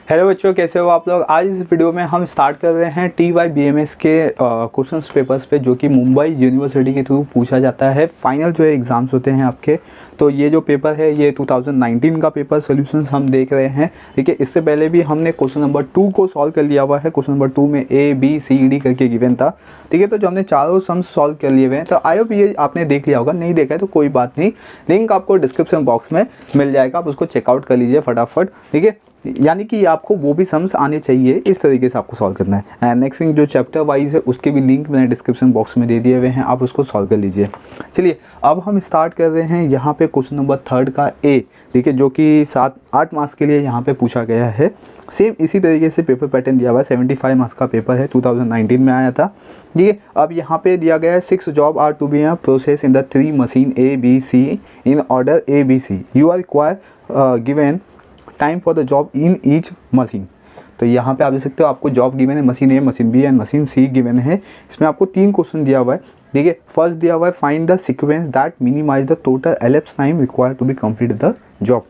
Hello बच्चों, कैसे हो आप लोग। आज इस वीडियो में हम स्टार्ट कर रहे हैं TYBMS के क्वेश्चंस पेपर्स पे, जो कि मुंबई यूनिवर्सिटी के थ्रू पूछा जाता है। फाइनल जो है एग्ज़ाम्स होते हैं आपके। तो ये जो पेपर है ये 2019 का पेपर सॉल्यूशंस हम देख रहे हैं। ठीक है, इससे पहले भी हमने क्वेश्चन नंबर 2 को सॉल्व कर लिया हुआ है। क्वेश्चन नंबर 2 में ABCD करके गिवन था। ठीक है, तो जो हमने चारों सम्स सॉल्व कर लिए हुए हैं, तो आई होप ये आपने देख लिया होगा। नहीं देखा है तो कोई बात नहीं, लिंक आपको डिस्क्रिप्शन बॉक्स में मिल जाएगा, आप उसको चेकआउट कर लीजिए फटाफट। ठीक है, यानी कि आपको वो भी सम्स आने चाहिए, इस तरीके से आपको सॉल्व करना है। एंड नेक्स्ट थिंग, जो चैप्टर वाइज है उसके भी लिंक मैंने डिस्क्रिप्शन बॉक्स में दे दिए हुए हैं, आप उसको सॉल्व कर लीजिए। चलिए अब हम स्टार्ट कर रहे हैं यहाँ पे क्वेश्चन नंबर 3 का ए। ठीक है, जो कि 7-8 मार्क्स के लिए यहाँ पे पूछा गया है। सेम इसी तरीके से पेपर पैटर्न दिया हुआ है। 75 मार्क्स का पेपर है, 2019 में आया था। ठीक है, अब यहाँ पे दिया गया है 6 job are to be process in the 3 machine ABC in order ABC। You are require given time for the job in each machine. तो यहाँ पे आप देख सकते हो, आपको जॉब गिवन है machine A, machine B and machine C given है। इसमें आपको 3 क्वेश्चन दिया हुआ है। ठीक है, फर्स्ट दिया हुआ है find the sequence that minimise the total elapse time required to be complete the job.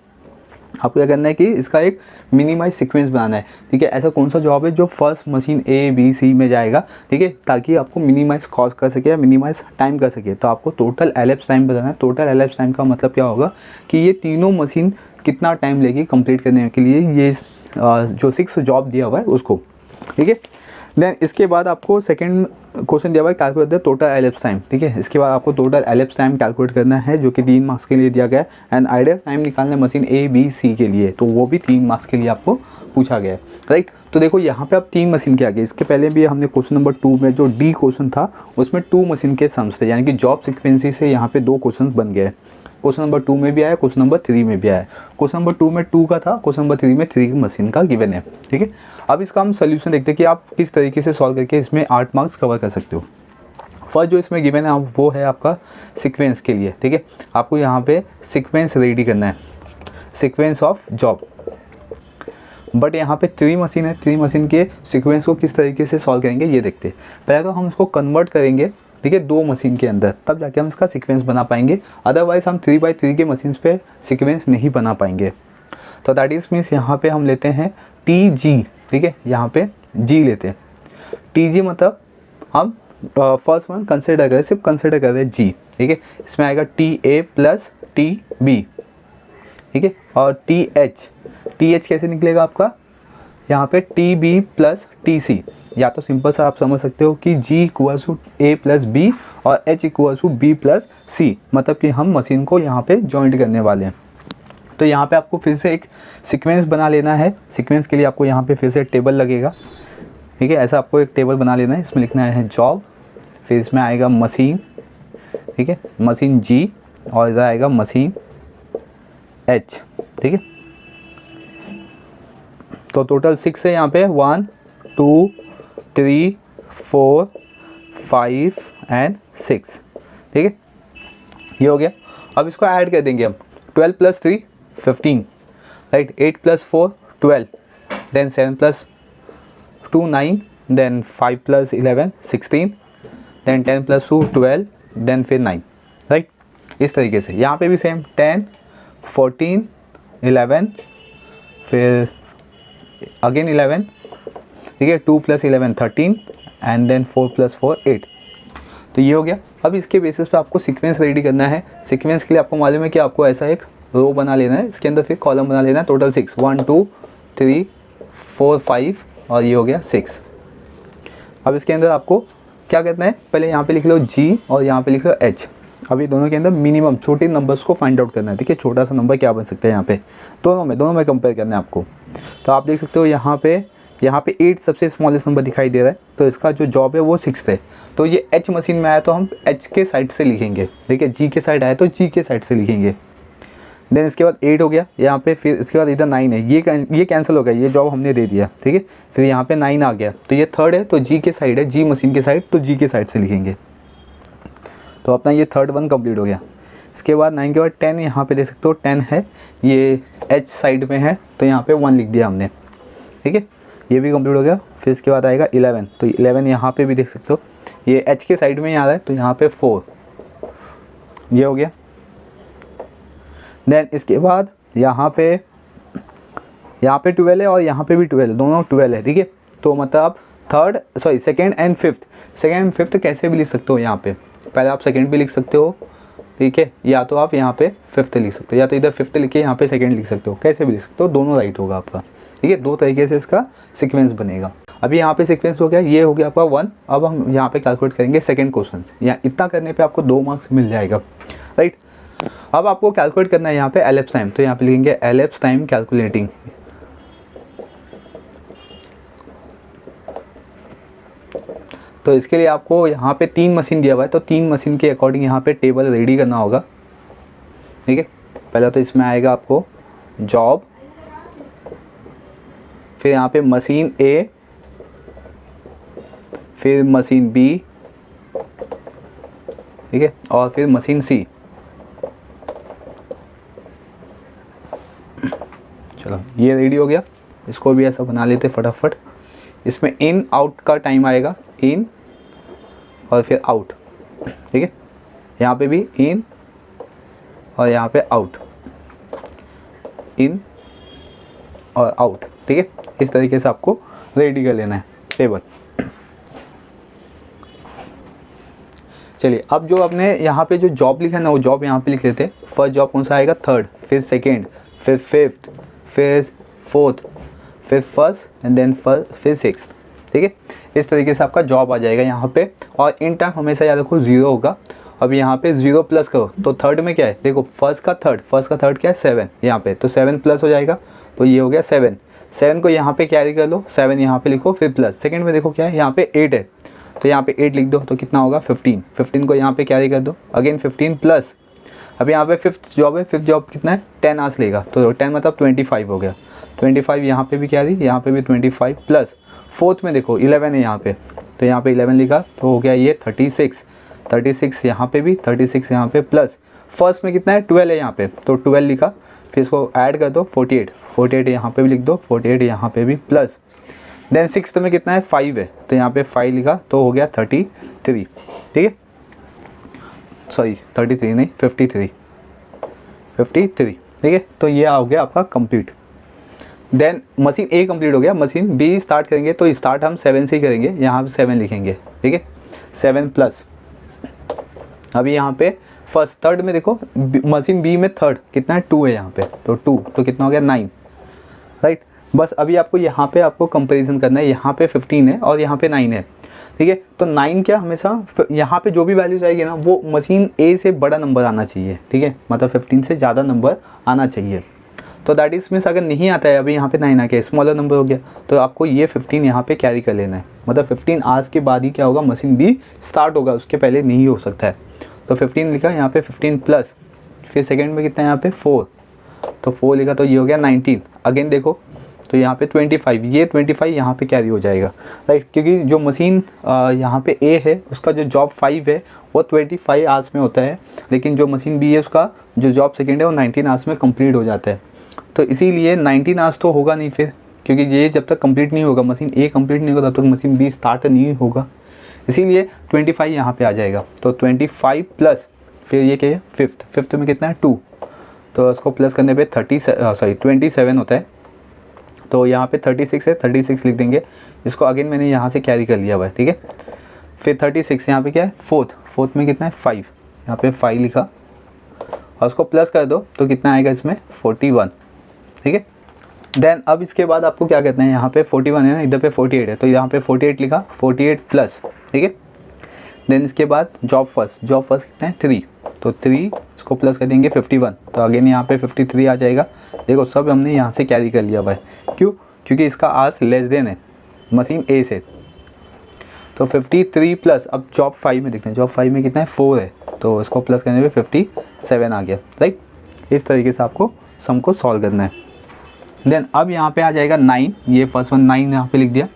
आपको क्या करना है कि इसका एक मिनिमाइज सीक्वेंस बनाना है। ठीक है, ऐसा कौन सा जॉब है जो फर्स्ट मशीन ABC में जाएगा। ठीक है, ताकि आपको मिनिमाइज कॉस्ट कर सके या मिनिमाइज टाइम कर सके। तो आपको टोटल एलिप्स टाइम बताना है। टोटल एलिप्स टाइम का मतलब क्या होगा कि ये तीनों मशीन कितना टाइम लेगी कंप्लीट करने के लिए, ये जो 6 जॉब दिया हुआ है उसको। ठीक है, देन इसके बाद आपको सेकंड क्वेश्चन दिया हुआ है calculate the total elapse time. ठीक है, इसके बाद आपको टोटल एलिप्स टाइम कैलकुलेट करना है, जो कि 3 मार्क्स के लिए दिया गया है। एंड आइडियल टाइम निकालना है मशीन ABC के लिए, तो वो भी 3 मार्क्स के लिए आपको पूछा गया है। राइट, तो देखो यहाँ पे आप 3 मशीन के आगे, इसके पहले भी हमने क्वेश्चन नंबर 2 में जो D क्वेश्चन था उसमें 2 मशीन के सम्स थे, यानी कि जॉब सिक्वेंसी से यहाँ पे 2 क्वेश्चन बन गए। क्वेश्चन नंबर 2 में भी आया, क्वेश्चन नंबर 3 में भी आया। क्वेश्चन नंबर 2 में 2 का था, क्वेश्चन नंबर 3 में 3 की मशीन का गिवन है। ठीक है, अब इसका हम सोल्यूशन देखते हैं कि आप किस तरीके से सॉल्व करके इसमें 8 मार्क्स कवर कर सकते हो। फर्स्ट जो इसमें गिवन है वो है आपका सीक्वेंस के लिए। ठीक है, आपको यहाँ पे सीक्वेंस रेडी करना है, सीक्वेंस ऑफ जॉब। बट यहाँ पे 3 मशीन है, 3 मशीन के सीक्वेंस को किस तरीके से सॉल्व करेंगे ये देखते हैं। पहले तो हम इसको कन्वर्ट करेंगे, ठीक है, 2 मशीन के अंदर, तब जाके हम इसका सीक्वेंस बना पाएंगे। अदरवाइज हम 3x3 के मशीन्स पे सीक्वेंस नहीं बना पाएंगे। तो दैट इज मीन्स यहाँ पे हम लेते हैं TG। ठीक है, यहाँ पे G लेते हैं। TG मतलब हम फर्स्ट वन कंसिडर करें, सिर्फ कंसिडर कर रहे हैं G। ठीक है, इसमें आएगा TA प्लस TB। ठीक है, और TH कैसे निकलेगा आपका, यहाँ पे TB प्लस TC। या तो सिंपल सा आप समझ सकते हो कि G equals to A plus B और H equals to B plus C, मतलब कि हम मशीन को यहाँ पे जॉइंट करने वाले हैं। तो यहाँ पे आपको फिर से एक सीक्वेंस बना लेना है। सीक्वेंस के लिए आपको यहाँ पे फिर से टेबल लगेगा। ठीक है, ऐसा आपको एक टेबल बना लेना है। इसमें लिखना है जॉब, फिर इसमें आएगा मशीन, ठीक है, मशीन G, और इधर आएगा मशीन H। ठीक है, तो टोटल 6 है यहाँ पे, 1 2 3 4 5 एंड 6। ठीक है, ये हो गया। अब इसको ऐड कर देंगे हम। 12 plus 3 15, right, 8 plus 4 12, then 7 plus 2 9, then 5 plus 11 16, then 10 plus 2 12, then फिर 9। राइट, इस तरीके से यहाँ पे भी सेम 10 14 11, फिर अगेन 11। ठीक है, 2 प्लस 11 13, एंड देन 4 प्लस 4 8। तो ये हो गया। अब इसके बेसिस पे आपको सीक्वेंस रेडी करना है। सीक्वेंस के लिए आपको मालूम है कि आपको ऐसा एक रो बना लेना है, इसके अंदर फिर कॉलम बना लेना है। टोटल 6, 1 2 3 4 5, और ये हो गया 6। अब इसके अंदर आपको क्या करना है, पहले यहाँ पे लिख लो G और यहाँ पे लिख लो H। अभी दोनों के अंदर मिनिमम छोटे नंबर्स को फाइंड आउट करना है। ठीक है, छोटा सा नंबर क्या बन सकता है यहाँ पे, दोनों में कंपेयर करना है आपको। तो आप देख सकते हो यहाँ पे 8 सबसे स्मॉलेस्ट नंबर दिखाई दे रहा है, तो इसका जो जॉब है वो 6 है। तो ये H मशीन में आया तो हम H के साइड से लिखेंगे। ठीक है, G के साइड आया तो G के साइड से लिखेंगे। देन इसके बाद 8 हो गया यहाँ पे, फिर इसके बाद इधर 9 है, ये कैंसिल हो गया, ये जॉब हमने दे दिया। ठीक है, फिर यहाँ पे 9 आ गया, तो ये 3rd है, तो G के साइड है, G मशीन के साइड, तो G के साइड से लिखेंगे। तो अपना ये 3rd वन कंप्लीट हो गया। इसके बाद 9 के बाद 10, यहाँ पे देख सकते हो 10 है, ये H साइड में है, तो यहाँ पे 1 लिख दिया हमने। ठीक है, ये भी कंप्लीट हो गया। फिर इसके बाद आएगा 11, तो 11 यहाँ पे भी देख सकते हो, ये H के साइड में ही आ रहा है, तो यहाँ पे 4, ये हो गया। देन इसके बाद यहाँ पे यहाँ पे 12 है और यहाँ पे भी 12 है, दोनों 12 है, ठीक है। तो मतलब सेकेंड एंड फिफ्थ कैसे भी लिख सकते हो यहाँ पे, पहले आप सेकेंड भी लिख सकते हो, ठीक है, या तो आप यहाँ पे फिफ्थ लिख सकते हो, या तो इधर फिफ्थ लिख के यहाँ पे सेकेंड लिख सकते हो, कैसे भी लिख सकते हो, दोनों राइट होगा आपका, ठीक है। दो तरीके से इसका सीक्वेंस बनेगा। अभी यहाँ पे सीक्वेंस हो गया, ये हो गया आपका 1। अब हम यहाँ पे कैलकुलेट करेंगे सेकंड क्वेश्चन, या इतना करने पे आपको 2 मार्क्स मिल जाएगा, राइट। अब आपको कैलकुलेट करना है यहाँ पे एलिप्स टाइम, तो यहाँ पे लिखेंगे एलिप्स टाइम कैलकुलेटिंग। तो इसके लिए आपको यहाँ पे 3 मशीन दिया हुआ है, तो 3 मशीन के अकॉर्डिंग यहाँ पे टेबल रेडी करना होगा, ठीक है। पहला तो इसमें आएगा आपको जॉब, फिर यहाँ पे मशीन ए, फिर मशीन बी, ठीक है, और फिर मशीन सी। चलो ये रेडी हो गया, इसको भी ऐसा बना लेते फटाफट। इसमें इन आउट का टाइम आएगा, इन और फिर आउट, ठीक है। यहाँ पे भी इन और यहाँ पे आउट, इन और आउट, ठीक है। इस तरीके से आपको रेडी कर लेना है टेबल। चलिए अब जो आपने यहाँ पे जो जॉब लिखा है ना, वो जॉब यहाँ पे लिख लेते हैं। फर्स्ट जॉब कौन सा आएगा, थर्ड, फिर सेकेंड, फिर फिफ्थ, फिर फोर्थ, फिर फर्स्ट एंड देन फिर सिक्स्थ, ठीक है। इस तरीके से आपका जॉब आ जाएगा यहाँ पे। और इन टाइम हमेशा याद रखो 0 होगा। अब यहाँ पे 0 प्लस करो तो थर्ड में क्या है, देखो फर्स्ट का थर्ड क्या है 7 यहाँ पे, तो 7 प्लस हो जाएगा, तो ये हो गया 7 को यहाँ पे कैरी कर लो, 7 यहाँ पे लिखो, फिर प्लस। सेकंड में देखो क्या है, यहाँ पे 8 है, तो यहाँ पे 8 लिख दो, तो कितना होगा 15 को यहाँ पे कैरी कर दो, अगेन 15 प्लस। अब यहाँ पे फिफ्थ जॉब है, फिफ्थ जॉब कितना है 10 आवर्स लेगा, तो 10 मतलब 25 हो गया, 25 यहाँ पे भी कैरी, यहाँ पे भी 25 प्लस। फोर्थ में देखो 11 है यहाँ पे, तो यहाँ पे 11 लिखा, तो हो गया ये 36 यहाँ पे भी, 36 यहाँ पे प्लस। फर्स्ट में कितना है 12 है यहाँ पे, तो 12 लिखा, फिर इसको ऐड कर दो 48 यहाँ पे भी लिख दो, 48 यहाँ पे भी प्लस। देन सिक्स्थ में कितना है 5 है, तो यहाँ पे 5 लिखा, तो हो गया 33, ठीक है, सॉरी 33 नहीं 53, ठीक है। तो ये हो गया आपका कंप्लीट। देन मशीन ए कंप्लीट हो गया, मशीन बी स्टार्ट करेंगे, तो स्टार्ट हम 7 से ही करेंगे, यहाँ पे 7 लिखेंगे, ठीक है, 7 प्लस। अभी यहाँ पे फर्स्ट थर्ड में देखो मशीन बी में थर्ड कितना है 2 है यहाँ पे, तो 2 तो कितना हो गया 9, राइट। बस अभी आपको यहाँ पे आपको कंपैरिजन करना है, यहाँ पे 15 है और यहाँ पे 9 है, ठीक है। तो 9 क्या हमेशा यहाँ पे जो भी वैल्यूज आएगी ना, वो मशीन ए से बड़ा नंबर आना चाहिए, ठीक है, मतलब 15 से ज़्यादा नंबर आना चाहिए। तो दैट इज मीन्स अगर नहीं आता है, अभी यहाँ पे 9 आ गया, स्मॉलर नंबर हो गया, तो आपको ये 15 यहाँ पे कैरी कर लेना है, मतलब 15 आवर्स के बाद ही क्या होगा, मशीन बी स्टार्ट होगा, उसके पहले नहीं हो सकता है। तो 15 लिखा यहाँ पे 15 प्लस, फिर सेकेंड में कितना है यहाँ पे 4, तो 4 लिखा, तो ये हो गया 19। अगेन देखो तो यहाँ पे 25, ये 25 यहाँ पे कैरी हो जाएगा, राइट, क्योंकि जो मशीन यहाँ पे ए है उसका जो जॉब 5 है वो 25 आवर्स में होता है, लेकिन जो मशीन बी है उसका जो जॉब सेकेंड है वो 19 आवर्स में कंप्लीट हो जाता है। तो इसीलिए 19 आवर्स तो होगा नहीं फिर, क्योंकि ये जब तक कंप्लीट नहीं होगा, मशीन ए कंप्लीट नहीं होगा, तब तक मशीन बी स्टार्ट नहीं होगा, इसीलिए 25 यहाँ पे आ जाएगा। तो 25 प्लस फिर ये क्या है फिफ्थ में कितना है 2, तो उसको प्लस करने पे 27 होता है, तो यहाँ पे 36 है, 36 लिख देंगे, इसको अगेन मैंने यहाँ से कैरी कर लिया हुआ है, ठीक है। फिर 36 यहाँ पे क्या है फोर्थ में कितना है 5, यहाँ पे 5 लिखा और उसको प्लस कर दो, तो कितना आएगा इसमें 41, ठीक है। देन अब इसके बाद आपको क्या कहते हैं, यहाँ पे 41 है ना, इधर पे 48 है, तो यहाँ पे 48 लिखा, 48 प्लस, ठीक है। देन इसके बाद जॉब फर्स्ट कितना है 3, तो 3 इसको प्लस कर देंगे 51, तो अगेन यहाँ पे 53 आ जाएगा। देखो सब हमने यहाँ से कैरी कर लिया हुआ है, क्यों, क्योंकि इसका आस लेस देन है मशीन ए से। तो 53 प्लस, अब जॉब 5 में देखते हैं, जॉब 5 में कितना है 4 है, तो इसको प्लस करने पे 57 आ गया, राइट। इस तरीके से आपको सम को सॉल्व करना है। देन अब यहाँ पे आ जाएगा 9, ये फर्स्ट वन 9 यहाँ पे लिख दिया।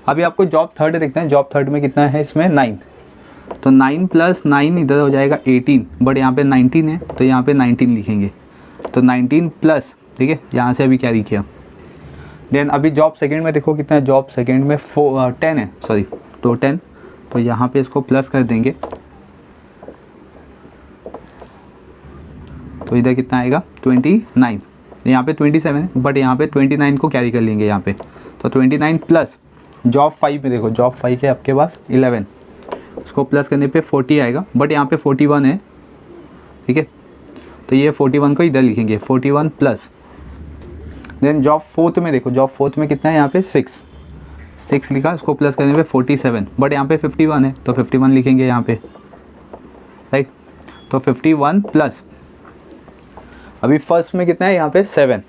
अभी आपको जॉब थर्ड देखते हैं, जॉब थर्ड में कितना है इसमें 9, तो 9 प्लस 9 इधर हो जाएगा 18, बट यहाँ पे 19 है, तो यहाँ पे 19 लिखेंगे, तो 19 प्लस, ठीक है, यहाँ से अभी कैरी किया। देन अभी जॉब सेकेंड में देखो कितना है, जॉब सेकेंड में 10 है, सॉरी, तो 10, तो यहाँ पे इसको प्लस कर देंगे, तो इधर कितना आएगा 29, यहाँ पे 27, बट यहाँ पे 29 को कैरी कर लेंगे यहाँ पे, तो 29 प्लस जॉब 5 में देखो, जॉब 5 है आपके पास 11, उसको प्लस करने पे 40 आएगा, बट यहाँ पे 41 है, ठीक है, तो ये 41 को इधर लिखेंगे, 41 प्लस देन जॉब 4 में देखो, जॉब 4 में कितना है यहाँ पे 6 लिखा, उसको प्लस करने पे 47, बट यहाँ पे 51 है तो 51 लिखेंगे यहाँ पे, राइट। तो 51 प्लस अभी फर्स्ट में कितना है यहाँ पे 7,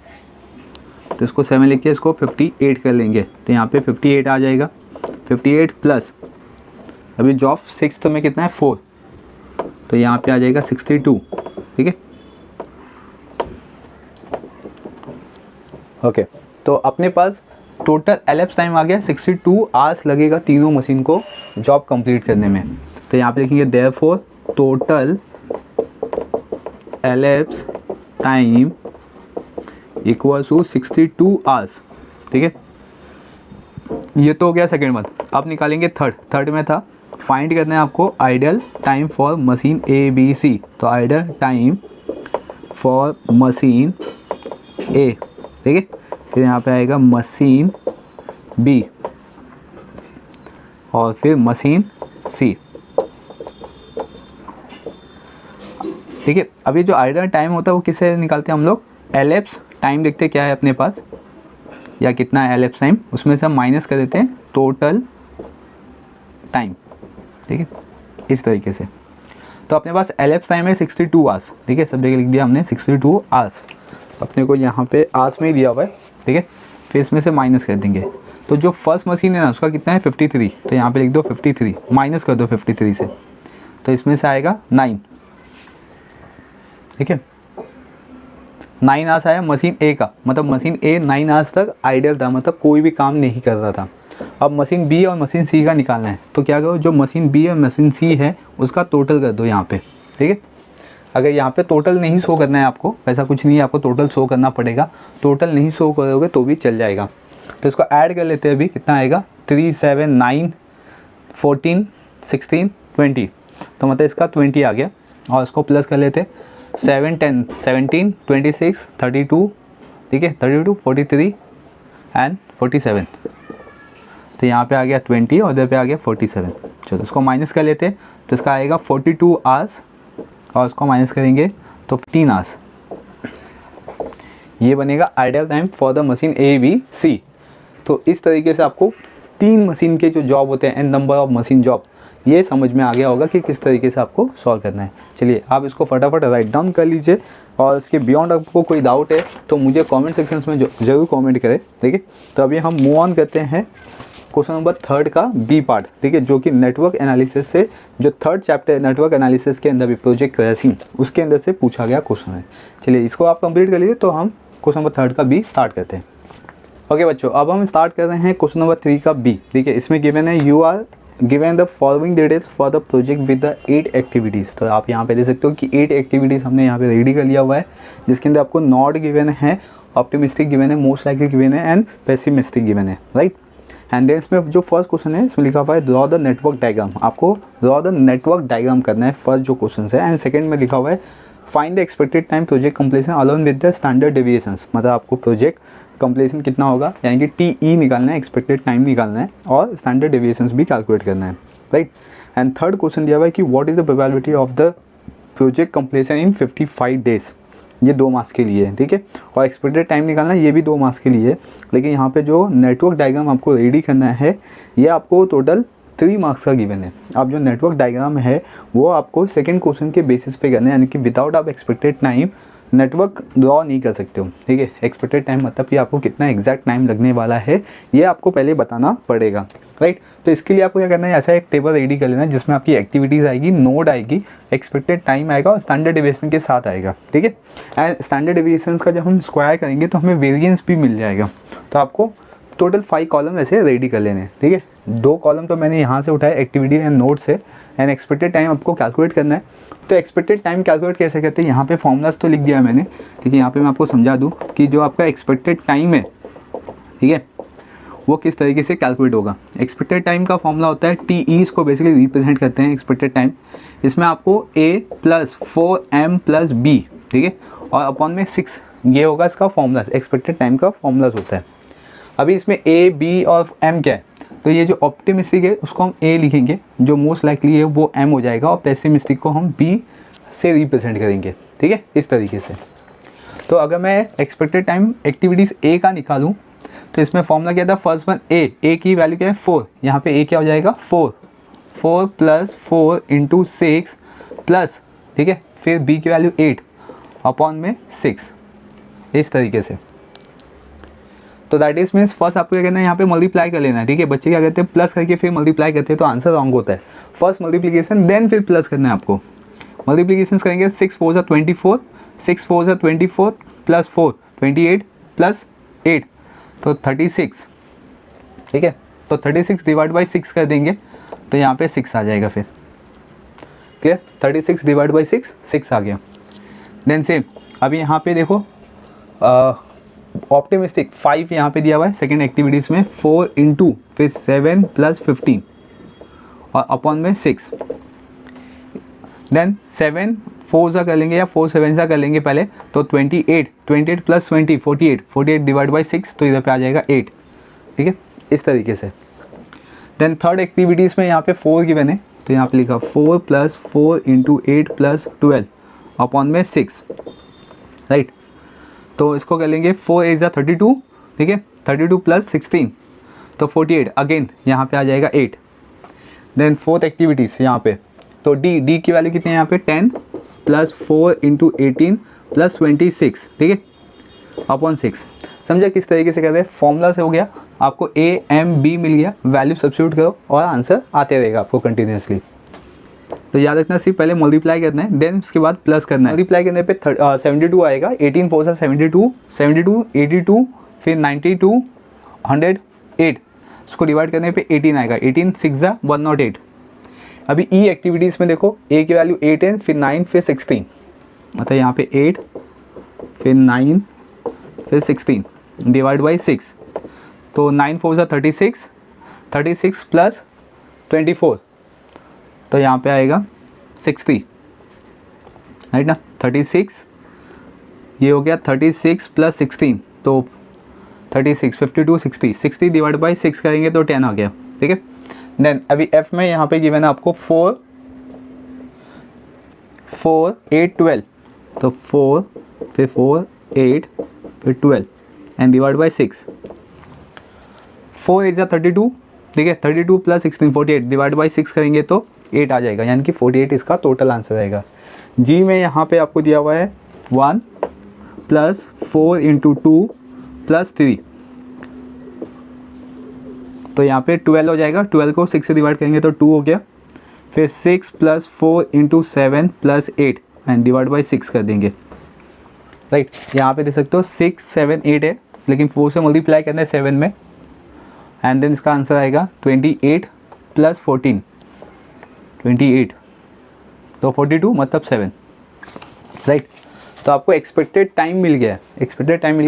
तो इसको 7 लिख के इसको 58 कर लेंगे, तो यहाँ पे 58 आ जाएगा। 58 प्लस अभी जॉब 6 में कितना है 4, तो यहाँ पे आ जाएगा 62, ठीक है, ओके। तो अपने पास टोटल एलएप्स टाइम आ गया 62 आवर्स लगेगा तीनों मशीन को जॉब कंप्लीट करने में। तो यहाँ पे लिखेंगे therefore total elapsed time equal to 62 hours, ठीक है। ये तो हो गया सेकेंड वन। अब निकालेंगे थर्ड में था फाइंड करना है आपको ideal time for machine A B C. तो ideal time for machine A, ठीक है, फिर यहाँ पे आएगा मशीन बी और फिर मशीन सी, ठीक है। अभी जो आइडियल टाइम होता है वो किससे निकालते हैं हम लोग, एलएप्स टाइम देखते क्या है अपने पास या कितना है एलएप्स टाइम, उसमें से हम माइनस कर देते हैं टोटल टाइम, ठीक है, इस तरीके से। तो अपने पास एलएप्स टाइम है 62 आवर्स, ठीक है, सब जगह लिख दिया हमने 62 आवर्स, अपने को यहाँ पे आवर्स में ही दिया हुआ है, ठीक है। फिर इसमें से माइनस कर देंगे, तो जो फर्स्ट मशीन है ना उसका कितना है 53, तो यहाँ पे लिख दो 53, माइनस कर दो 53 से, तो इसमें से आएगा 9, ठीक है। 9 आवर्स आया मशीन ए का, मतलब मशीन ए 9 आवर्स तक आइडियल था, मतलब कोई भी काम नहीं कर रहा था। अब मशीन बी और मशीन सी का निकालना है, तो क्या करो, जो मशीन बी और मशीन सी है उसका टोटल कर दो यहाँ पे, ठीक है। अगर यहाँ पे टोटल नहीं शो करना है आपको, ऐसा कुछ नहीं है, आपको टोटल शो करना पड़ेगा, टोटल नहीं शो करोगे तो भी चल जाएगा। तो इसको ऐड कर लेते हैं, अभी कितना आएगा 3 7 9 14 16 20, तो मतलब इसका 20 आ गया, और इसको प्लस कर लेते 7 10 17 26 32, ठीक है, 32 43 एंड 47, तो यहाँ पे आ गया 20 और इधर पे आ गया 47। चलो इसको माइनस कर लेते, तो इसका आएगा 42 आवर्स और इसको माइनस करेंगे तो 15 आवर्स, ये बनेगा ideal time for the machine A B C. तो इस तरीके से आपको 3 मशीन के जो जॉब होते हैं n number of machine job, ये समझ में आ गया होगा कि किस तरीके से आपको सॉल्व करना है। चलिए आप इसको फटाफट राइट डाउन कर लीजिए, और इसके बियॉन्ड आपको कोई डाउट है तो मुझे कमेंट सेक्शंस में ज़रूर कमेंट करें, ठीक है। तो अभी हम मूव ऑन करते हैं क्वेश्चन नंबर 3 का बी पार्ट, ठीक है, जो कि नेटवर्क एनालिसिस से, जो 3rd चैप्टर नेटवर्क एनालिसिस के अंदर भी प्रोजेक्ट क्रेसिंग उसके अंदर से पूछा गया क्वेश्चन है। चलिए इसको आप कंप्लीट कर लीजिए, तो हम क्वेश्चन नंबर 3 का बी स्टार्ट करते हैं। ओके बच्चों, अब हम स्टार्ट कर रहे हैं क्वेश्चन नंबर 3 का बी, ठीक है। इसमें गिवन है you are given the following details for the project with the 8 activities. तो आप यहाँ पे देख सकते हो कि 8 एक्टिविटीज़ हमने यहाँ पे रेडी कर लिया हुआ है, जिसके अंदर आपको नॉट गिवन है, ऑप्टिमिस्टिक गिवन है, मोस्ट लाइकली गिवन है एंड पेसिमिस्टिक गिवन है, राइट। एंड देन इसमें जो फर्स्ट क्वेश्चन है इसमें लिखा हुआ है ड्रॉ द नेटवर्क डायग्राम, आपको ड्रॉ द नेटवर्क डायग्राम करना है, फर्स्ट जो क्वेश्चन है। एंड सेकंड में लिखा हुआ है find the expected time project completion alone with the standard deviations, मतलब आपको प्रोजेक्ट कंप्लीशन कितना होगा, यानी कि TE निकालना है, एक्सपेक्टेड टाइम निकालना है, और स्टैंडर्ड डेविएशंस भी कैलकुलेट करना है, राइट। एंड थर्ड क्वेश्चन दिया हुआ है कि what is the probability of the project completion in 55 days, ये 2 मार्क्स के लिए है, ठीक है। और एक्सपेक्टेड टाइम निकालना है, ये भी 2 मार्क्स के लिए है। लेकिन यहाँ पे जो नेटवर्क डायग्राम आपको रेडी करना है, ये आपको टोटल 3 मार्क्स का गिवन है। अब जो नेटवर्क डायग्राम है वो आपको सेकंड क्वेश्चन के बेसिस पे करना है, यानी कि विदाउट आप एक्सपेक्टेड टाइम नेटवर्क ड्रॉ नहीं कर सकते हो, ठीक है। एक्सपेक्टेड टाइम मतलब कि आपको कितना एग्जैक्ट टाइम लगने वाला है ये आपको पहले बताना पड़ेगा, राइट। तो इसके लिए आपको क्या करना है, ऐसा एक टेबल रेडी कर लेना है जिसमें आपकी एक्टिविटीज़ आएगी, नोड आएगी, एक्सपेक्टेड टाइम आएगा और स्टैंडर्ड डेविएशन के साथ आएगा, ठीक है। एंड स्टैंडर्ड डेविएशन का जब हम स्क्वायर करेंगे तो हमें वेरिएंस भी मिल जाएगा। तो आपको टोटल 5 कॉलम ऐसे रेडी कर लेने हैं, ठीक है। 2 कॉलम तो मैंने यहाँ से उठाया एक्टिविटी एंड नोट से, एंड एक्सपेक्टेड टाइम आपको कैलकुलेट करना है। तो एक्सपेक्टेड टाइम कैलकुलेट कैसे करते हैं, यहाँ पे फॉर्मूलाज तो लिख दिया है मैंने, ठीक है। यहाँ पे मैं आपको समझा दूँ कि जो आपका एक्सपेक्टेड टाइम है, ठीक है, वो किस तरीके से कैलकुलेट होगा। एक्सपेक्टेड टाइम का फॉर्मूला होता है TE, इसको बेसिकली रिप्रेजेंट करते हैं एक्सपेक्टेड टाइम। इसमें आपको A + 4M + B, ठीक है, और अपॉन में 6 ये होगा इसका फॉर्मूला, एक्सपेक्टेड टाइम का फॉर्मूलाज होता है। अभी इसमें ए, बी और एम क्या है, तो ये जो ऑप्टिमिस्टिक है उसको हम ए लिखेंगे, जो मोस्ट लाइकली है वो एम हो जाएगा, और पेसिमिस्टिक को हम बी से रिप्रेजेंट करेंगे, ठीक है, इस तरीके से। तो अगर मैं एक्सपेक्टेड टाइम एक्टिविटीज़ ए का निकालूं तो इसमें फॉर्मूला क्या था, फर्स्ट वन ए की वैल्यू क्या है 4, यहाँ पे ए क्या हो जाएगा 4 प्लस 4 इंटू 6 प्लस, ठीक है, फिर बी की वैल्यू 8 अपॉन में 6, इस तरीके से। तो दैट इज मीन्स फर्स्ट आपको क्या करना है, यहाँ पे मल्टीप्लाई कर लेना है, ठीक है। बच्चे क्या करते हैं प्लस करके फिर मल्टीप्लाई करते हैं, तो आंसर रॉन्ग होता है। फर्स्ट मल्टीप्लिकेशन देन फिर प्लस करना है आपको। मल्टीप्लिकेशन करेंगे 6 4 24, 6 4 24 प्लस 4 28 प्लस 8 तो 36, ठीक है। तो 36 डिवाइड बाई 6 कर देंगे तो यहाँ पे 6 आ जाएगा फिर, क्लियर। 36 डिवाइड बाई 6 आ गया। देन सेम अभी यहाँ पे देखो ऑप्टिमिस्टिक 5 यहाँ पे दिया हुआ है सेकेंड एक्टिविटीज़ में, 4 इंटू फिर 7 प्लस 15 और अपॉन में 6। देन 7 4 सा कर लेंगे या 4 7 सा कर लेंगे पहले, तो 28 प्लस 20 48 डिवाइड बाई 6, तो इधर पे आ जाएगा 8, ठीक है, इस तरीके से। देन थर्ड एक्टिविटीज़ में यहाँ पे 4 गिवन है, तो यहाँ पे लिखा 4 प्लस 4 इंटू 8 प्लस 12 अपॉन में 6, राइट। तो इसको कर लेंगे 4 8 32, ठीक है, 32 प्लस 16 तो 48, अगेन यहाँ पे आ जाएगा 8। देन फोर्थ एक्टिविटीज़ यहाँ पे, तो डी की वैल्यू कितनी है यहाँ पे 10 प्लस 4 इंटू 18 प्लस 26, ठीक है, अपॉन 6। समझा किस तरीके से कर रहे हैं, फॉर्मूला से हो गया, आपको ए एम बी मिल गया, वैल्यू सब्स्टिट्यूट करो और आंसर आते रहेगा आपको कंटिन्यूसली। तो याद रखना सिर्फ पहले मल्टीप्लाई करना है, देन उसके बाद प्लस करना है। मल्टीप्लाई करने पे 72 आएगा, 18 4 72 82 फिर 92 108, उसको डिवाइड करने पे 18 आएगा, 18 6 108। अभी ई एक्टिविटीज़ में देखो ए की वैल्यू 8 है, फिर 9 फिर 16, मतलब यहाँ पे 8 फिर 9 फिर 16 डिवाइड बाई 6, तो 9 4 36 प्लस 24, तो यहाँ पे आएगा 60, राइट ना। 36 ये हो गया 36 प्लस 16 तो 36 52 60 डिवाइड बाई 6 करेंगे तो 10 आ गया, ठीक है। देन अभी एफ में यहाँ पे गिवन है आपको 4 8 12, तो 4 फिर 4 8 फिर 12 एंड डिवाइड बाई 6, 4 8 32, ठीक है, 32 प्लस 16 48 डिवाइड बाई 6 करेंगे तो 8 आ जाएगा, यानी कि 48 इसका टोटल आंसर आएगा। जी में यहाँ पे आपको दिया हुआ है 1 प्लस 4 इंटू 2 प्लस 3, तो यहाँ पे 12 हो जाएगा, 12 को 6 से डिवाइड करेंगे तो 2 हो गया, फिर 6 plus 4 into 7 plus 8 and divide by 6 कर देंगे, राइट। यहाँ पे देख सकते हो 6 7 8 है, लेकिन 4 से मल्टीप्लाई करना है 7 में, एंड देन इसका आंसर आएगा 28 प्लस 14 28, तो 42 मतलब 7, राइट। तो आपको एक्सपेक्टेड टाइम मिल गया,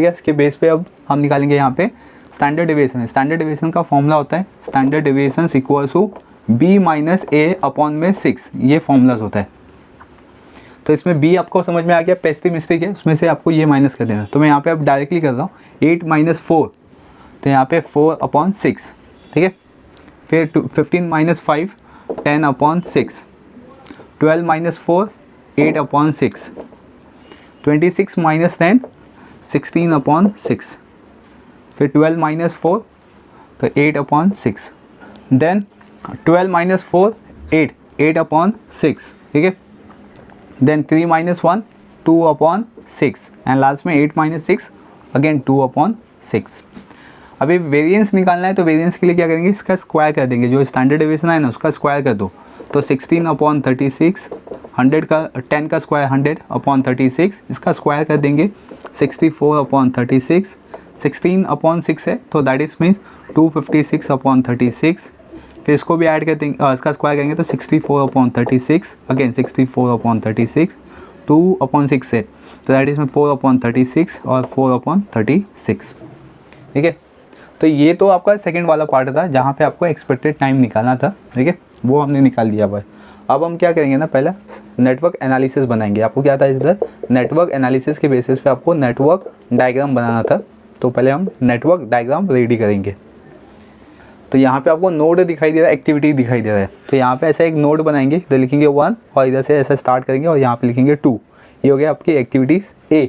इसके बेस पे अब हम निकालेंगे यहाँ पे स्टैंडर्ड डेविएशन। स्टैंडर्ड डेविएशन का फॉर्मूला होता है standard deviation equals to B minus A upon में 6, ये फॉर्मूलाज होता है। तो इसमें बी आपको समझ में आ गया, पेसिमिस्टिक है, उसमें से आपको ये माइनस कर देना। तो मैं यहाँ पे अब डायरेक्टली कर रहा हूँ 8 माइनस 4, तो यहाँ पे 4 अपॉन 6, ठीक है, फिर 15 minus 5 10 upon 6, 12 minus 4 8 upon 6, 26 minus 10 16 upon 6, फिर 12 माइनस 4 तो 8 अपॉन 6, देन 12 माइनस 4 8 अपॉन 6, ठीक है, then 3 minus 1 2 upon 6 and last में 8 माइनस 6 अगेन 2 अपॉन 6। अभी वेरिएंस निकालना है, तो वेरिएंस के लिए क्या करेंगे, इसका स्क्वायर कर देंगे, जो स्टैंडर्ड डेविएशन है ना उसका स्क्वायर कर दो, तो 16 अपॉन 36 100 का 10 का स्क्वायर 100 अपॉन 36, इसका स्क्वायर कर देंगे 64 अपॉन 36, 16 अपॉन 6 है तो दैट इज मीन्स 256 अपॉन 36, फिर इसको भी ऐड कर देंगे, इसका स्क्वायर करेंगे तो 64 अपॉन 36 अगेन 64 अपॉन 36, 2 अपॉन 6 है तो दैट इज 4 अपॉन 36 और 4 अपॉन 36, ठीक है। तो ये तो आपका सेकंड वाला पार्ट था जहाँ पे आपको एक्सपेक्टेड टाइम निकालना था, ठीक है, वो हमने निकाल दिया भाई। अब हम क्या करेंगे ना, पहले नेटवर्क एनालिसिस बनाएंगे। आपको क्या था इधर, नेटवर्क एनालिसिस के बेसिस पे आपको नेटवर्क डायग्राम बनाना था। तो पहले हम नेटवर्क डायग्राम रेडी करेंगे। तो यहाँ पे आपको नोड दिखाई दे रहा है, एक्टिविटी दिखाई दे रहा है। तो यहाँ पे ऐसा एक नोड बनाएंगे, इधर लिखेंगे 1 और इधर से ऐसा स्टार्ट करेंगे और यहाँ पे लिखेंगे 2। ये हो गया आपकी एक्टिविटीज़ ए,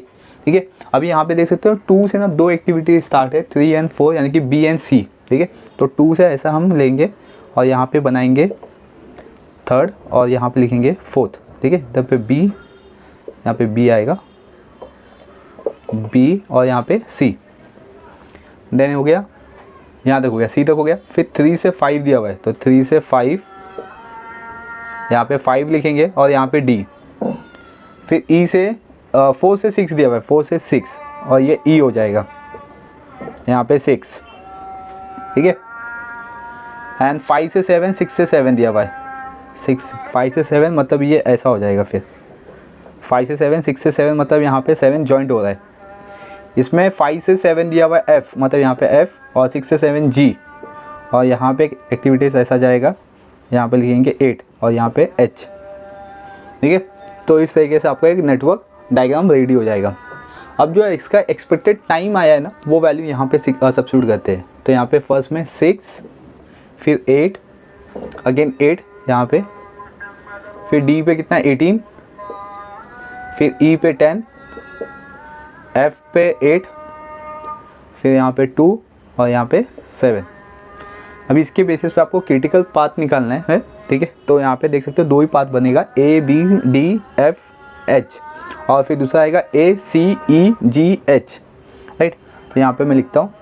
ठीक है। अभी यहाँ पे देख सकते हो 2 से ना 2 एक्टिविटी स्टार्ट है, 3 एंड 4 यानी कि बी एंड सी, ठीक है। तो 2 से ऐसा हम लेंगे और यहाँ पे बनाएंगे 3rd और यहाँ पे लिखेंगे 4th, ठीक है। इधर पे बी, यहाँ पे बी आएगा, बी और यहाँ पे सी। देन हो गया, यहाँ तक हो गया, सी तक हो गया। फिर 3 से 5 दिया हुआ है, तो 3 से 5, यहाँ पे 5 लिखेंगे और यहाँ पे डी। फिर ई से 4 से 6 दिया हुआ है, 4 से 6 और ये ई हो जाएगा यहाँ पे 6, ठीक है। एंड 5 से 7, 6 से 7 दिया हुआ है, 5 से 7 मतलब ये ऐसा हो जाएगा। फिर 5 से 7, 6 से 7 मतलब यहाँ पे 7 जॉइंट हो रहा है। इसमें 5 से 7 दिया हुआ है एफ, मतलब यहाँ पे एफ और 6 से 7 जी और यहाँ पे एक्टिविटीज़ ऐसा जाएगा, यहाँ पे लिखेंगे 8 और यहाँ पे एच, ठीक है। तो इस तरीके से आपका एक नेटवर्क डायग्राम रेडी हो जाएगा। अब जो इसका एक्सपेक्टेड टाइम आया है ना, वो वैल्यू यहाँ पे सब्स्टिट्यूट करते हैं। तो यहाँ पे फर्स्ट में 6, फिर 8, अगेन 8 यहाँ पे, फिर डी पे कितना 18, फिर ई पे 10, एफ पे 8, फिर यहाँ पे 2 और यहाँ पे 7। अभी इसके बेसिस पे आपको क्रिटिकल पाथ निकालना है, ठीक है। तो यहाँ पे देख सकते हो 2 ही पाथ बनेगा, A B D F H और फिर दूसरा आएगा ए सी ई जी एच, राइट। तो यहाँ पे मैं लिखता हूँ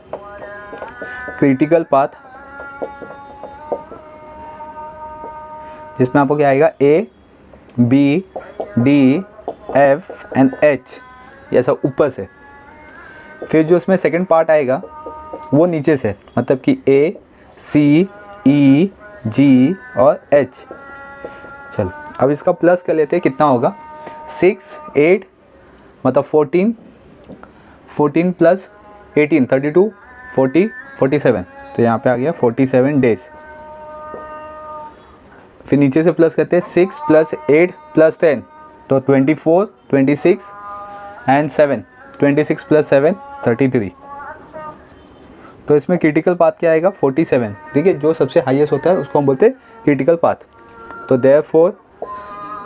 क्रिटिकल पाथ, जिसमें आपको क्या आएगा A B D F and H, ये ऐसा ऊपर से। फिर जो इसमें सेकंड पार्ट आएगा वो नीचे से, मतलब कि ए सी ई जी और एच। चलो अब इसका प्लस कर लेते हैं, कितना होगा 6 8 मतलब 14, 14 प्लस 18 32 40 47। तो यहाँ पे आ गया 47 डेज। फिर नीचे से प्लस करते हैं 6 प्लस 8 प्लस 10 तो 24 26 एंड 7 26 प्लस 7 33। तो इसमें क्रिटिकल पाथ क्या आएगा 47, ठीक है। जो सबसे हाईएस्ट होता है उसको हम बोलते हैं क्रिटिकल पाथ। तो देयरफॉर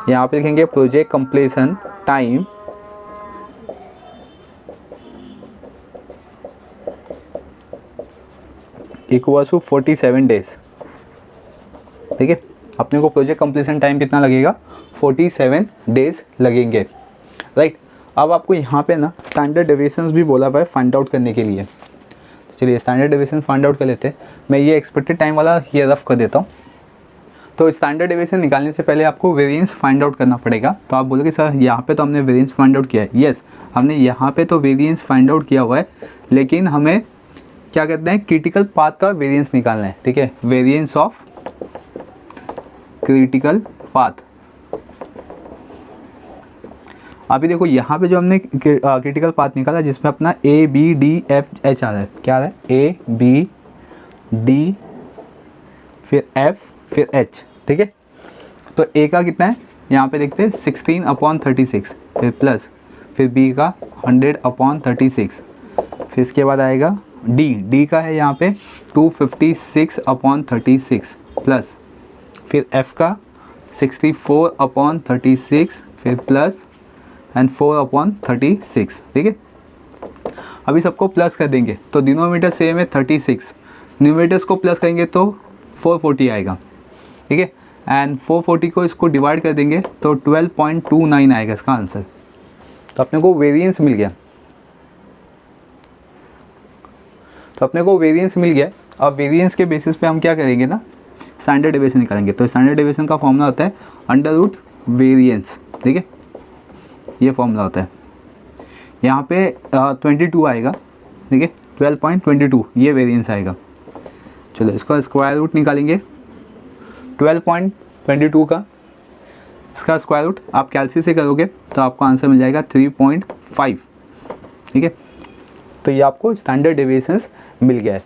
यहाँ पे लिखेंगे project completion time equal to 47 days, ठीक है। अपने को प्रोजेक्ट कंप्लीशन टाइम कितना लगेगा 47 डेज लगेंगे, राइट। अब आपको यहाँ पे ना स्टैंडर्ड डेविएशंस भी बोला हुआ है फाइंड आउट करने के लिए। तो चलिए स्टैंडर्ड डेविएशन फाइंड आउट कर लेते हैं। मैं ये एक्सपेक्टेड टाइम वाला ये रफ कर देता हूँ। तो स्टैंडर्ड डेविएशन निकालने से पहले आपको वेरिएंस फाइंड आउट करना पड़ेगा। तो आप बोलोगे सर यहाँ पे तो हमने वेरिएंस फाइंड आउट किया है। येस, हमने यहाँ पे तो वेरिएंस फाइंड आउट किया हुआ है, लेकिन हमें क्या कहते हैं क्रिटिकल पाथ का वेरिएंस निकालना है, ठीक है। Variance of critical path. अभी देखो यहाँ पे जो हमने क्रिटिकल पाथ निकाला जिसमें अपना A B D F H आ रहा है, क्या आ रहा है ए बी डी फिर एफ फिर एच, ठीक है। तो ए का कितना है यहाँ पे देखते हैं 16/36, फिर प्लस फिर बी का 100/36, फिर इसके बाद आएगा डी का है यहाँ पे 256/36 प्लस फिर एफ का 64/36 फिर प्लस एंड 4/36, ठीक है। अभी सबको प्लस कर देंगे तो डिनोमिनेटर सेम है 36, न्यूमरेटर्स को प्लस करेंगे तो 440 आएगा, ठीक है। एंड 440 को इसको डिवाइड कर देंगे तो 12.29 आएगा इसका आंसर। तो अपने को वेरिएंस मिल गया, अब वेरिएंस के बेसिस पे हम क्या करेंगे ना स्टैंडर्ड डेविएशन निकालेंगे। तो स्टैंडर्ड डेविएशन का फॉर्मूला होता है अंडर वेरिएंस, ठीक है। ये फॉर्मूला होता है, यहाँ पे 22 आएगा, ठीक है। 12.22 ये वेरिएंस आएगा। चलो इसका स्क्वायर रूट निकालेंगे 12.22 का, इसका स्क्वायर रूट आप कैलसी से करोगे तो आपको आंसर मिल जाएगा 3.5, ठीक है। तो ये आपको स्टैंडर्ड डेविएशंस मिल गया है।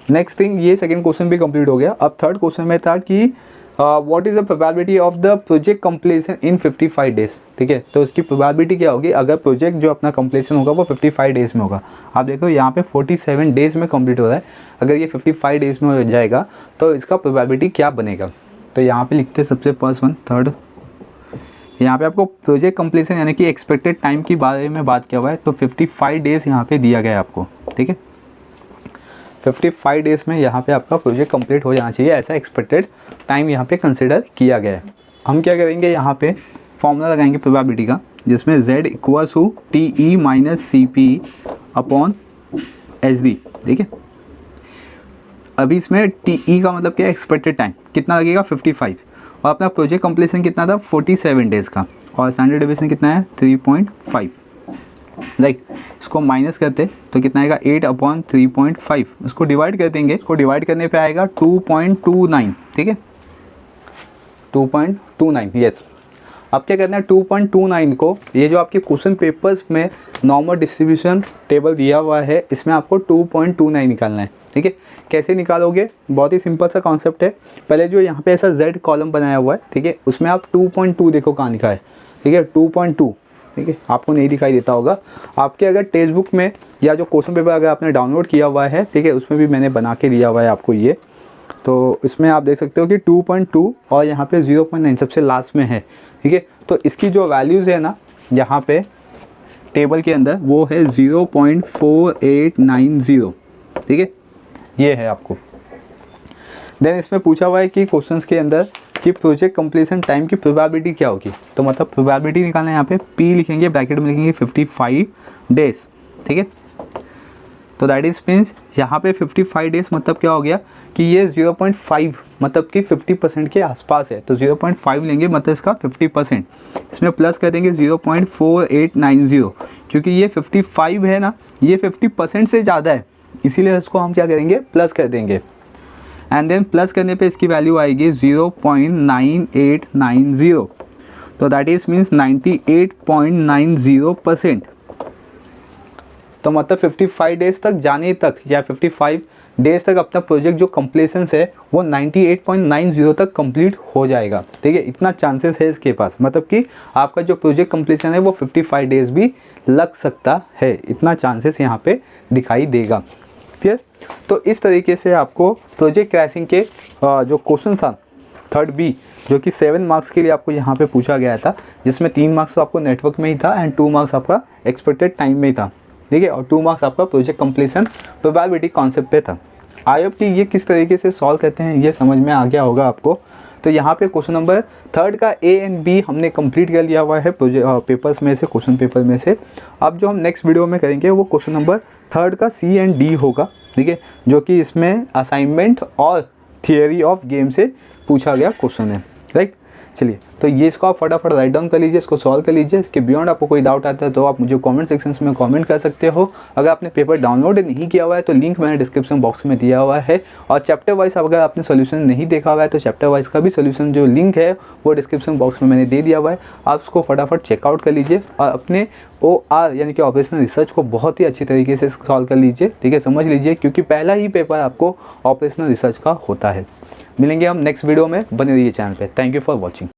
नेक्स्ट थिंग, ये सेकंड क्वेश्चन भी कंप्लीट हो गया। अब थर्ड क्वेश्चन में था कि what is the probability of the project completion in 55 days. ठीक है, तो उसकी प्रोबेबिलिटी क्या होगी अगर प्रोजेक्ट जो अपना कंप्लीशन होगा वो 55 डेज़ में होगा। आप देखो यहाँ पे 47 डेज़ में कंप्लीट हो रहा है, अगर ये 55 डेज़ में हो जाएगा तो इसका प्रोबेबिलिटी क्या बनेगा। तो यहाँ पे लिखते हैं सबसे फर्स्ट वन थर्ड, यहाँ पे आपको प्रोजेक्ट कंप्लीशन यानी कि एक्सपेक्टेड टाइम के बारे में बात किया हुआ है, तो 55 डेज़ यहाँ पे दिया गया है आपको। ठीक है, 55 डेज़ में यहाँ पे आपका प्रोजेक्ट कंप्लीट हो जाना चाहिए, ऐसा एक्सपेक्टेड टाइम यहाँ पे कंसिडर किया गया है। हम क्या करेंगे यहाँ पे फॉर्मूला लगाएंगे प्रोबेबिलिटी का, जिसमें z equals to TE minus CP upon HD। ठीक है, अभी इसमें TE का मतलब क्या है, एक्सपेक्टेड टाइम कितना लगेगा 55, और अपना प्रोजेक्ट कंप्लीशन कितना था 47 डेज़ का, और स्टैंडर्ड डेविएशन कितना है 3.5। लाइक इसको माइनस करते तो कितना आएगा 8 अपॉन 3.5, उसको डिवाइड कर देंगे, इसको डिवाइड करने पे आएगा 2.29। ठीक है, 2.29 यस। अब क्या करना है 2.29 को, ये जो आपके क्वेश्चन पेपर्स में नॉर्मल डिस्ट्रीब्यूशन टेबल दिया हुआ है इसमें आपको 2.29 निकालना है। ठीक है, कैसे निकालोगे, बहुत ही सिंपल सा कॉन्सेप्ट है। पहले जो यहाँ पे ऐसा Z कॉलम बनाया हुआ है, ठीक है, उसमें आप 2.2 देखो कहाँ लिखा है। ठीक है, 2.2, ठीक है, आपको नहीं दिखाई देता होगा। आपके अगर टेक्स्ट बुक में या जो क्वेश्चन पेपर अगर आपने डाउनलोड किया हुआ है, ठीक है, उसमें भी मैंने बना के दिया हुआ है आपको ये, तो इसमें आप देख सकते हो कि 2.2 और यहाँ पे 0.9 सबसे लास्ट में है। ठीक है, तो इसकी जो वैल्यूज़ है ना यहाँ पे टेबल के अंदर वो है 0.4890। ठीक है, ये है आपको। देन इसमें पूछा हुआ है कि क्वेश्चंस के अंदर कि प्रोजेक्ट कंप्लीशन टाइम की प्रोबेबिलिटी क्या होगी, तो मतलब प्रोबेबिलिटी निकालना है, यहाँ पे P लिखेंगे, ब्रैकेट में लिखेंगे 55 डेज़। ठीक है, तो दैट इज़ मीन्स यहाँ पे 55 डेज़ मतलब क्या हो गया कि ये 0.5 मतलब कि 50% के आसपास है, तो 0.5 लेंगे मतलब इसका 50%, इसमें प्लस कर देंगे 0.4890, क्योंकि ये 55 है ना, ये 50% से ज़्यादा है, इसीलिए इसको हम क्या करेंगे प्लस कर देंगे। एंड देन प्लस करने पे इसकी वैल्यू आएगी 0.9890, तो दैट इज़ मीन्स 98.90%। तो मतलब 55 डेज़ तक जाने तक या 55 डेज़ तक अपना प्रोजेक्ट जो कंप्लीशन है वो 98.90 तक कंप्लीट हो जाएगा। ठीक है, इतना चांसेस है इसके पास, मतलब कि आपका जो प्रोजेक्ट कंप्लीशन है वो 55 डेज़ भी लग सकता है, इतना चांसेस यहाँ पे दिखाई देगा। क्लियर, तो इस तरीके से आपको प्रोजेक्ट क्रैशिंग के जो क्वेश्चन था थर्ड बी, जो कि 7 मार्क्स के लिए आपको यहाँ पे पूछा गया था, जिसमें 3 मार्क्स तो आपको नेटवर्क में ही था एंड 2 मार्क्स आपका एक्सपेक्टेड टाइम में ही था। ठीक है, और 2 मार्क्स आपका प्रोजेक्ट कंप्लीशन प्रोबेबिलिटी कॉन्सेप्ट पे था। आई होप कि ये किस तरीके से सॉल्व करते हैं ये समझ में आ गया होगा आपको। तो यहाँ पे क्वेश्चन नंबर थर्ड का A एंड B हमने कंप्लीट कर लिया हुआ है पेपर्स में से, क्वेश्चन पेपर में से। अब जो हम नेक्स्ट वीडियो में करेंगे वो क्वेश्चन नंबर थर्ड का C एंड D होगा। ठीक है, जो कि इसमें असाइनमेंट और थियरी ऑफ गेम से पूछा गया क्वेश्चन है। राइट, चलिए, तो ये इसको आप फटाफट राइट डाउन कर लीजिए, इसको सॉल्व कर लीजिए। इसके बियॉन्ड आपको कोई डाउट आता है तो आप मुझे कमेंट सेक्शन में कमेंट कर सकते हो। अगर आपने पेपर डाउनलोड नहीं किया हुआ है तो लिंक मैंने डिस्क्रिप्शन बॉक्स में दिया हुआ है, और चैप्टर वाइज अगर आपने सोल्यूशन नहीं देखा हुआ है तो चैप्टर वाइज का भी सोल्यूशन जो लिंक है वो डिस्क्रिप्शन बॉक्स में मैंने दे दिया हुआ है, आप उसको फटाफट चेकआउट कर लीजिए और अपने OR यानी कि ऑपरेशनल रिसर्च को बहुत ही अच्छी तरीके से सॉल्व कर लीजिए। ठीक है, समझ लीजिए, क्योंकि पहला ही पेपर आपको ऑपरेशनल रिसर्च का होता है। मिलेंगे हम नेक्स्ट वीडियो में, बने रहिए चैनल पे। Thank you for watching.